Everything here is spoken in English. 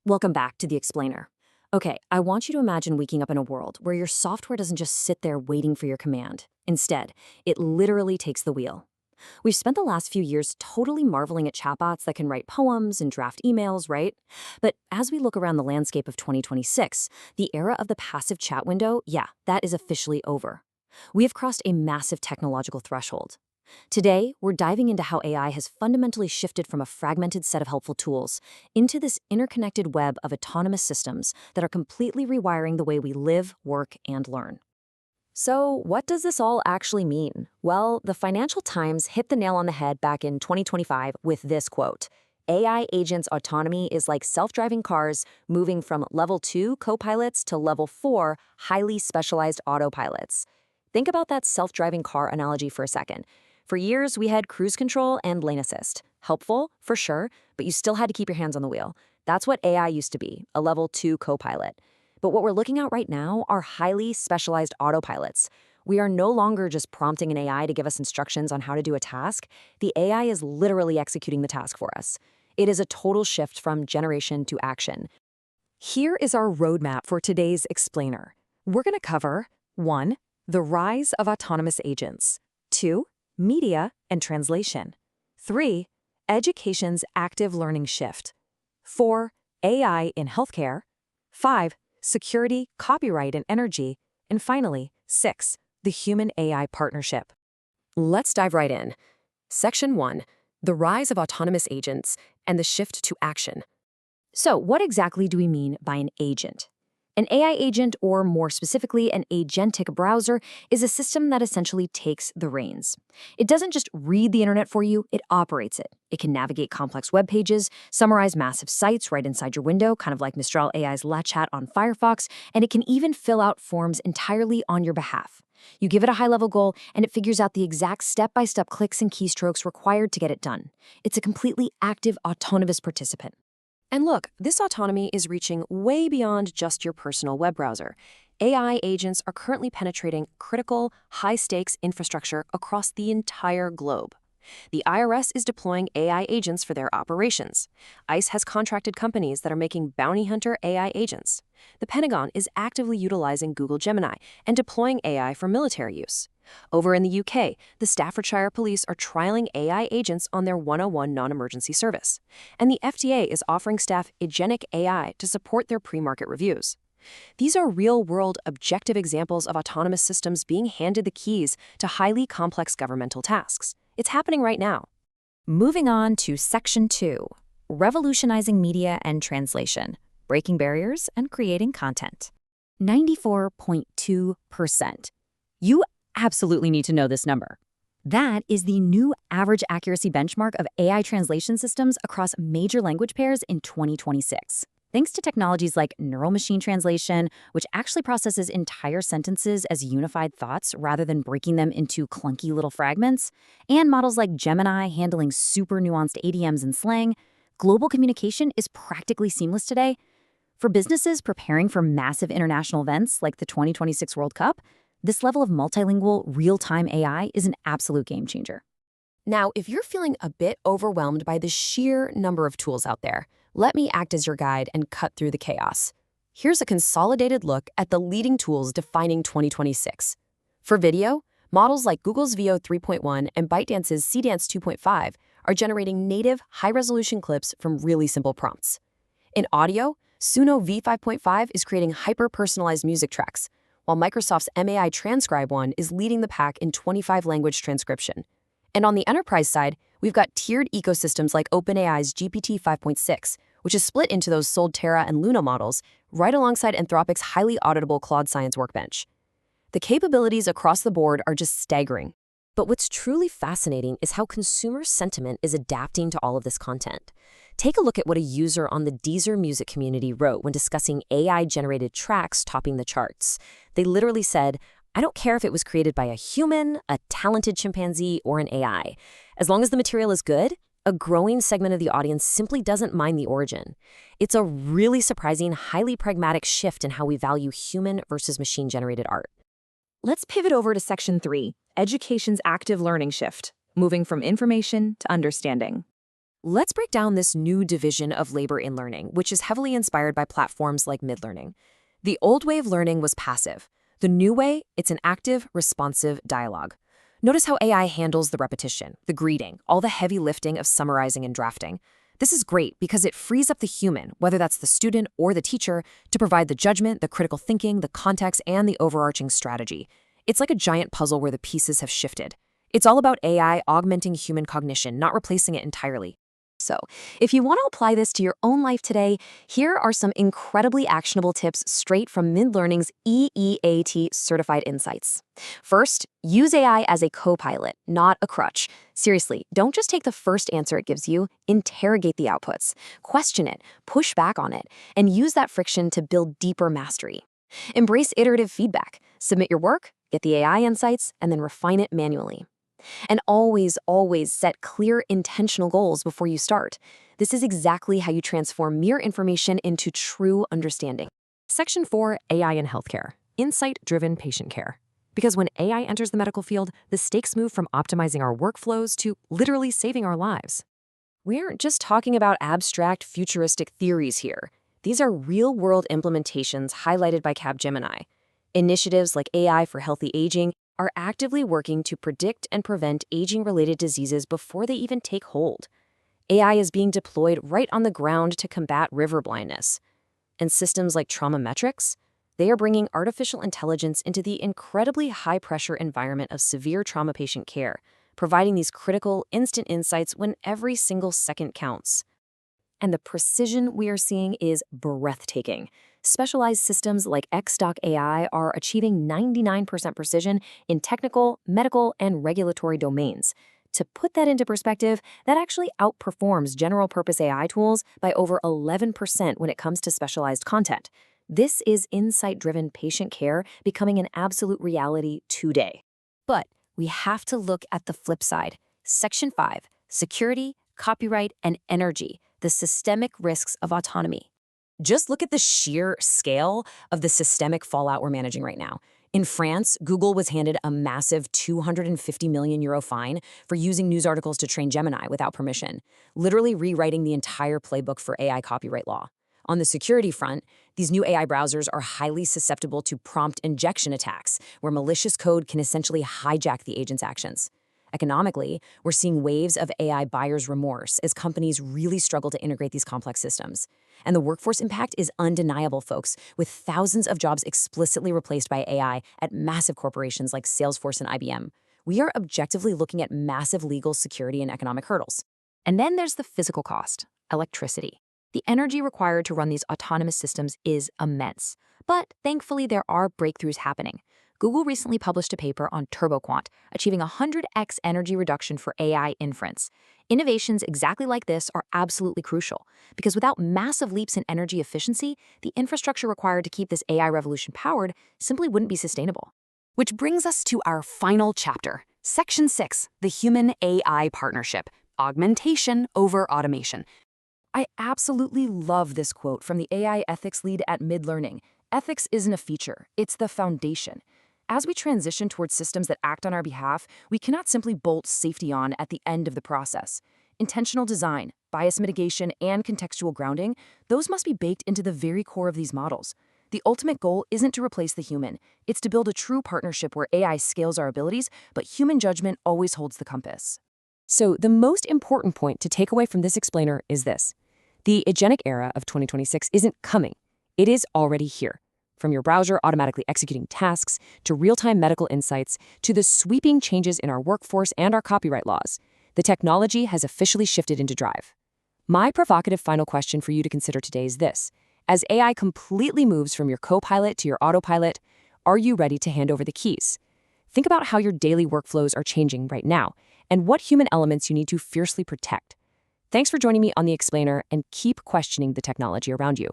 Welcome back to The Explainer. Okay, I want you to imagine waking up in a world where your software doesn't just sit there waiting for your command. Instead, it literally takes the wheel. We've spent the last few years totally marveling at chatbots that can write poems and draft emails, right? But as we look around the landscape of 2026, the era of the passive chat window, yeah, that is officially over. We have crossed a massive technological threshold. Today, we're diving into how AI has fundamentally shifted from a fragmented set of helpful tools into this interconnected web of autonomous systems that are completely rewiring the way we live, work, and learn. So, what does this all actually mean? Well, the Financial Times hit the nail on the head back in 2025 with this quote: AI agents' autonomy is like self-driving cars moving from level 2 co-pilots to level 4 highly specialized autopilots. Think about that self-driving car analogy for a second. For years, we had cruise control and lane assist. Helpful, for sure, but you still had to keep your hands on the wheel. That's what AI used to be, a level 2 co-pilot. But what we're looking at right now are highly specialized autopilots. We are no longer just prompting an AI to give us instructions on how to do a task. The AI is literally executing the task for us. It is a total shift from generation to action. Here is our roadmap for today's explainer. We're going to cover 1. The rise of autonomous agents. 2. Media and translation. 3. Education's active learning shift. 4. AI in healthcare. 5. Security, copyright, and energy. And finally, 6. The human-AI partnership. Let's dive right in. Section 1. The rise of autonomous agents and the shift to action. So, what exactly do we mean by an agent? An AI agent, or more specifically, an agentic browser, is a system that essentially takes the reins. It doesn't just read the internet for you, it operates it. It can navigate complex web pages, summarize massive sites right inside your window, kind of like Mistral AI's La Chat on Firefox, and it can even fill out forms entirely on your behalf. You give it a high-level goal, and it figures out the exact step-by-step clicks and keystrokes required to get it done. It's a completely active, autonomous participant. And look, this autonomy is reaching way beyond just your personal web browser. AI agents are currently penetrating critical, high-stakes infrastructure across the entire globe. The IRS is deploying AI agents for their operations. ICE has contracted companies that are making bounty hunter AI agents. The Pentagon is actively utilizing Google Gemini and deploying AI for military use. Over in the UK, the Staffordshire Police are trialing AI agents on their 101 non-emergency service. And the FDA is offering staff agentic AI to support their pre-market reviews. These are real-world, objective examples of autonomous systems being handed the keys to highly complex governmental tasks. It's happening right now. Moving on to Section 2, Revolutionizing Media and Translation, Breaking Barriers and Creating Content. 94.2%. You absolutely need to know this number. That is the new average accuracy benchmark of AI translation systems across major language pairs in 2026. Thanks to technologies like neural machine translation, which actually processes entire sentences as unified thoughts rather than breaking them into clunky little fragments, and models like Gemini handling super nuanced ADMs and slang, global communication is practically seamless today. For businesses preparing for massive international events like the 2026 World Cup, this level of multilingual, real-time AI is an absolute game changer. Now, if you're feeling a bit overwhelmed by the sheer number of tools out there, let me act as your guide and cut through the chaos. Here's a consolidated look at the leading tools defining 2026. For video, models like Google's Veo 3.1 and ByteDance's CDance 2.5 are generating native, high-resolution clips from really simple prompts. In audio, Suno V5.5 is creating hyper-personalized music tracks, while Microsoft's MAI Transcribe one is leading the pack in 25-language transcription. And on the enterprise side, we've got tiered ecosystems like OpenAI's GPT 5.6, which is split into those sold Terra and Luna models, right alongside Anthropic's highly auditable Claude Science workbench. The capabilities across the board are just staggering. But what's truly fascinating is how consumer sentiment is adapting to all of this content. Take a look at what a user on the Deezer music community wrote when discussing AI-generated tracks topping the charts. They literally said, "I don't care if it was created by a human, a talented chimpanzee, or an AI. As long as the material is good, a growing segment of the audience simply doesn't mind the origin." It's a really surprising, highly pragmatic shift in how we value human versus machine-generated art. Let's pivot over to Section 3, Education's active learning shift, moving from information to understanding. Let's break down this new division of labor in learning, which is heavily inspired by platforms like mid-learning. The old way of learning was passive. The new way, it's an active, responsive dialogue. Notice how AI handles the repetition, the greeting, all the heavy lifting of summarizing and drafting. This is great because it frees up the human, whether that's the student or the teacher, to provide the judgment, the critical thinking, the context, and the overarching strategy. It's like a giant puzzle where the pieces have shifted. It's all about AI augmenting human cognition, not replacing it entirely. So, if you want to apply this to your own life today, here are some incredibly actionable tips straight from Mid-Learning's EEAT certified insights. First, use AI as a co-pilot, not a crutch. Seriously, don't just take the first answer it gives you, interrogate the outputs, question it, push back on it, and use that friction to build deeper mastery. Embrace iterative feedback, submit your work, get the AI insights, and then refine it manually. And always, always set clear, intentional goals before you start. This is exactly how you transform mere information into true understanding. Section 4, AI in Healthcare, Insight-Driven Patient Care. Because when AI enters the medical field, the stakes move from optimizing our workflows to literally saving our lives. We aren't just talking about abstract, futuristic theories here. These are real-world implementations highlighted by Capgemini. Initiatives like AI for Healthy Aging are actively working to predict and prevent aging-related diseases before they even take hold. AI is being deployed right on the ground to combat river blindness. And systems like Traumametrics, they are bringing artificial intelligence into the incredibly high-pressure environment of severe trauma patient care, providing these critical, instant insights when every single second counts. And the precision we are seeing is breathtaking. Specialized systems like Xdoc AI are achieving 99% precision in technical, medical, and regulatory domains. To put that into perspective, that actually outperforms general-purpose AI tools by over 11% when it comes to specialized content. This is insight-driven patient care becoming an absolute reality today. But we have to look at the flip side. Section 5, Security, Copyright, and Energy, the systemic risks of autonomy. Just look at the sheer scale of the systemic fallout we're managing right now. In France, Google was handed a massive €250 million fine for using news articles to train Gemini without permission, literally rewriting the entire playbook for AI copyright law. On the security front, these new AI browsers are highly susceptible to prompt injection attacks, where malicious code can essentially hijack the agent's actions. Economically, we're seeing waves of AI buyer's remorse as companies really struggle to integrate these complex systems. And the workforce impact is undeniable, folks, with thousands of jobs explicitly replaced by AI at massive corporations like Salesforce and IBM. We are objectively looking at massive legal, security, and economic hurdles. And then there's the physical cost, electricity. The energy required to run these autonomous systems is immense. But thankfully, there are breakthroughs happening. Google recently published a paper on TurboQuant, achieving 100x energy reduction for AI inference. Innovations exactly like this are absolutely crucial, because without massive leaps in energy efficiency, the infrastructure required to keep this AI revolution powered simply wouldn't be sustainable. Which brings us to our final chapter, Section 6, the Human-AI Partnership, Augmentation over Automation. I absolutely love this quote from the AI ethics lead at Mid-Learning. Ethics isn't a feature, it's the foundation. As we transition towards systems that act on our behalf, we cannot simply bolt safety on at the end of the process. Intentional design, bias mitigation, and contextual grounding, those must be baked into the very core of these models. The ultimate goal isn't to replace the human. It's to build a true partnership where AI scales our abilities, but human judgment always holds the compass. So the most important point to take away from this explainer is this. The agentic era of 2026 isn't coming. It is already here. From your browser automatically executing tasks, to real-time medical insights, to the sweeping changes in our workforce and our copyright laws, the technology has officially shifted into drive. My provocative final question for you to consider today is this. As AI completely moves from your co-pilot to your autopilot, are you ready to hand over the keys? Think about how your daily workflows are changing right now, and what human elements you need to fiercely protect. Thanks for joining me on The Explainer, and keep questioning the technology around you.